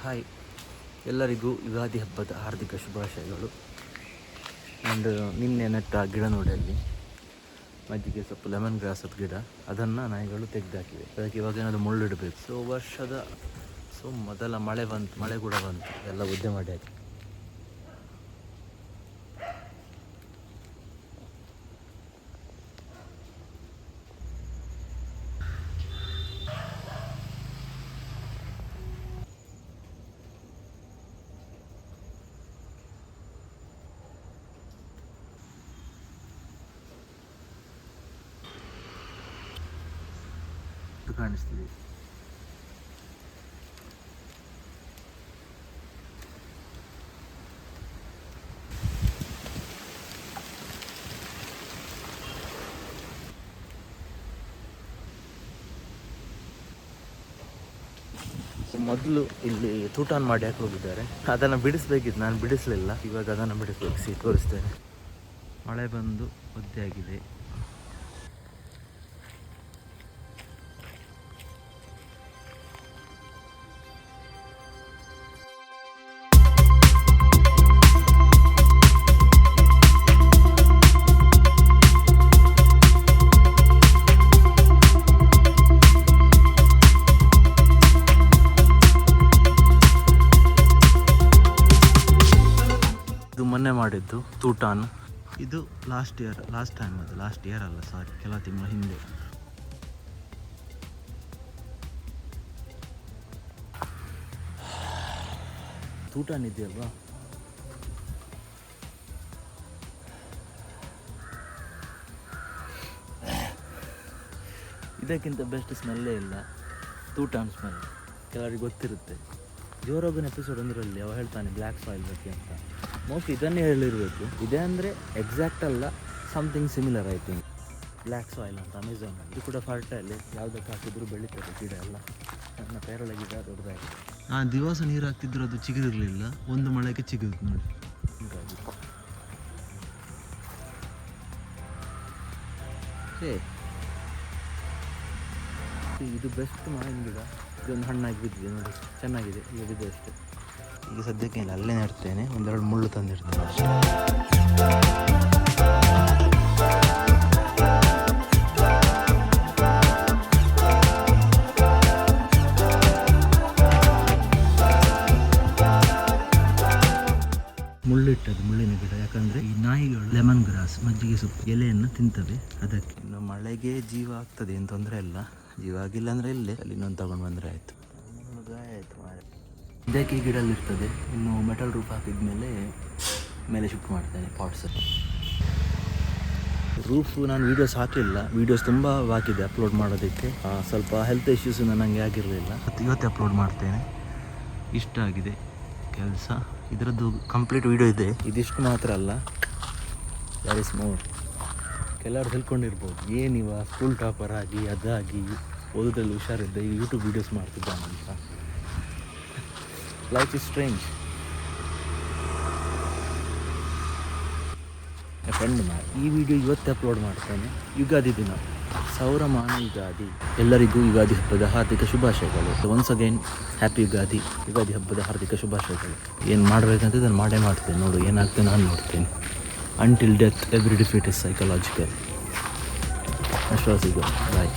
Hi, ಎಲ್ಲರಿಗೂ ಯುಗಾದಿ ಹಬ್ಬದ ಹಾರ್ದಿಕ ಶುಭಾಶಯಗಳು. ಆ್ಯಂಡ್ ನಿನ್ನೆ ನೆಟ್ಟ ಗಿಡ ನೋಡಿ, ಅಲ್ಲಿ ಮಜ್ಜಿಗೆ ಸೊಪ್ಪು ಲೆಮನ್ ಗ್ರಾಸದ ಗಿಡ, ಅದನ್ನು ನಾಯಿಗಳು ತೆಗೆದಾಕಿವೆ. ಅದಕ್ಕೆ ಇವಾಗ ಏನಾದರೂ ಮುಳ್ಳಿಡಬೇಕು. ಸೊ ಮೊದಲ ಮಳೆ ಕೂಡ ಬಂತು, ಎಲ್ಲ ಉದ್ದೆ ಮಾಡಿ ಹಾಕಿ. ಕಾಣಿಸ್ತಿದೆ. ಮೊದಲು ಇಲ್ಲಿ ತೂಟಾನ್ ಮಾಡಿ ಹಾಕಿ ಹೋಗಿದ್ದಾರೆ. ಅದನ್ನು ಬಿಡಿಸ್ಬೇಕಿತ್ತು, ನಾನು ಬಿಡಿಸಲಿಲ್ಲ. ಇವಾಗ ಅದನ್ನು ಬಿಡಿಸ್ಬೇಕು. ತೋರಿಸ್ತೇನೆ. ಮಳೆ ಬಂದು ಒದ್ದೆ ಆಗಿದೆ. ಮೊನ್ನೆ ಮಾಡಿದ್ದು ತೂಟಾನ್. ಇದು ಲಾಸ್ಟ್ ಇಯರ್ ಅಲ್ಲ, ಸಾರಿ, ಕೆಲವು ತಿಂಗಳ ಹಿಂದೆ. ತೂಟಾನ್ ಇದೆಯಲ್ವಾ, ಇದಕ್ಕಿಂತ ಬೆಸ್ಟ್ ಸ್ಮೆಲ್ಲೇ ಇಲ್ಲ. ತೂಟಾನ್ ಸ್ಮೆಲ್ ಕೆಲವರಿಗೆ ಗೊತ್ತಿರುತ್ತೆ. ಜೋರೋಗನ್ ಎಪಿಸೋಡ್ ಒಂದರಲ್ಲಿ ಅವ ಹೇಳ್ತಾನೆ ಬ್ಲ್ಯಾಕ್ ಸಾಯಿಲ್ ಬಗ್ಗೆ ಅಂತ. ಮೋಸ್ಟ್ಲಿ ಇದನ್ನೇ ಹೇಳಿರಬೇಕು. ಇದೆ ಅಂದರೆ ಎಕ್ಸಾಕ್ಟ್ ಅಲ್ಲ, something similar I think. Black soil ಅಂತ ಅಮೆಝಾನ್. ಇದು ಕೂಡ ಫರ್ಟೈಲ್, ಯಾವುದಕ್ಕೆ ಹಾಕಿದ್ರು ಬೆಳೀತದೆ ಗಿಡ ಎಲ್ಲ. ನನ್ನ ಪೇರಳ ಗಿಡ ದೊಡ್ಡದಾಗಿದೆ. ದಿವಸ ನೀರು ಹಾಕ್ತಿದ್ರು, ಅದು ಚಿಗುರಿರಲಿಲ್ಲ. ಒಂದು ಮಳೆಗೆ ಚಿಗುರಿತು ನೋಡಿ. ಇದು ಬೆಸ್ಟ್ ಮಾವಿನ ಗಿಡ. ಇದೊಂದು ಹಣ್ಣಾಗಿ ಬಿದ್ದಿದೆ ನೋಡಿ, ಚೆನ್ನಾಗಿದೆ. ಈಗ ಬಿದ್ದೆ ಅಷ್ಟೇ. ಈಗ ಸದ್ಯಕ್ಕೆ ಇಲ್ಲ, ಅಲ್ಲೇ ನೆಡ್ತೇನೆ. ಒಂದೆರಡು ಮುಳ್ಳು ತಂದಿರ್ತೇನೆ ಅಷ್ಟೇ. ಮುಳ್ಳಿಟ್ಟದು ಮುಳ್ಳಿನ ಗಿಡ, ಯಾಕಂದರೆ ಈ ನಾಯಿಗಳು ಲೆಮನ್ ಗ್ರಾಸ್, ಮಜ್ಜಿಗೆ ಸೊಪ್ಪು ಎಲೆಯನ್ನು ತಿಂತವೆ. ಅದಕ್ಕೆ ಇನ್ನು ಮಳೆಗೆ ಜೀವ ಆಗ್ತದೆ, ಏನು ತೊಂದರೆ ಇಲ್ಲ. ಜೀವ ಆಗಿಲ್ಲ ಅಂದರೆ ಇಲ್ಲೇ ಅಲ್ಲಿ ಇನ್ನೊಂದು ತಗೊಂಡು ಬಂದರೆ ಆಯಿತು. ಗಾಯ ಆಯಿತು ಮಾರೆ. ಇದಕ್ಕೆ ಈ ಗಿಡಲ್ಲಿ ಇರ್ತದೆ. ಇನ್ನು ಮೆಟಲ್ ರೂಫ್ ಹಾಕಿದ ಮೇಲೆ ಶಿಫ್ಟ್ ಮಾಡ್ತೇನೆ ಪಾಟ್ಸ್. ರೂಫ್ ನಾನು ವೀಡಿಯೋಸ್ ಹಾಕಲಿಲ್ಲ, ವೀಡಿಯೋಸ್ ತುಂಬ ಹಾಕಿದೆ ಅಪ್ಲೋಡ್ ಮಾಡೋದಕ್ಕೆ. ಸ್ವಲ್ಪ ಹೆಲ್ತ್ ಇಶ್ಯೂಸ್ ನನಗೆ ಆಗಿರಲಿಲ್ಲ. ಇವತ್ತೇ ಅಪ್ಲೋಡ್ ಮಾಡ್ತೇನೆ. ಇಷ್ಟ ಆಗಿದೆ ಕೆಲಸ. ಇದರದ್ದು ಕಂಪ್ಲೀಟ್ ವೀಡಿಯೋ ಇದೆ. ಇದಿಷ್ಟು ಮಾತ್ರ ಅಲ್ಲ, ದ್ಯಾರ್ ಇಸ್ ಮೋರ್. ಕೆಲವರು ತಿಳ್ಕೊಂಡಿರ್ಬೋದು, ಏನಿವ ಸ್ಕೂಲ್ ಟಾಪರ್ ಆಗಿ ಅದಾಗಿ ಓದೋದ್ರಲ್ಲಿ ಹುಷಾರಿದ್ದ ಈಗ ಯೂಟ್ಯೂಬ್ ವೀಡಿಯೋಸ್ ಮಾಡ್ತಿದ್ದಾನಂತ. Life is strange. ಫ್ರೆಂಡ್ ಈ ವಿಡಿಯೋ ಇವತ್ತೇ ಅಪ್ಲೋಡ್ ಮಾಡ್ತೇನೆ. ಯುಗಾದಿ ದಿನ, ಸೌರಮಾನ ಯುಗಾದಿ. ಎಲ್ಲರಿಗೂ ಯುಗಾದಿ ಹಬ್ಬದ ಹಾರ್ದಿಕ ಶುಭಾಶಯಗಳು. Once again happy Ugadi. Ugadi ಹಬ್ಬದ ಹಾರ್ದಿಕ ಶುಭಾಶಯಗಳು. ಏನು ಮಾಡಬೇಕಂತ ನಾನು ಮಾಡ್ತೇನೆ. ನೋಡು ಏನಾಗ್ತದೆ ನಾನು ನೋಡ್ತೇನೆ. Until death, every defeat is psychological. Ashwasigo. Bye.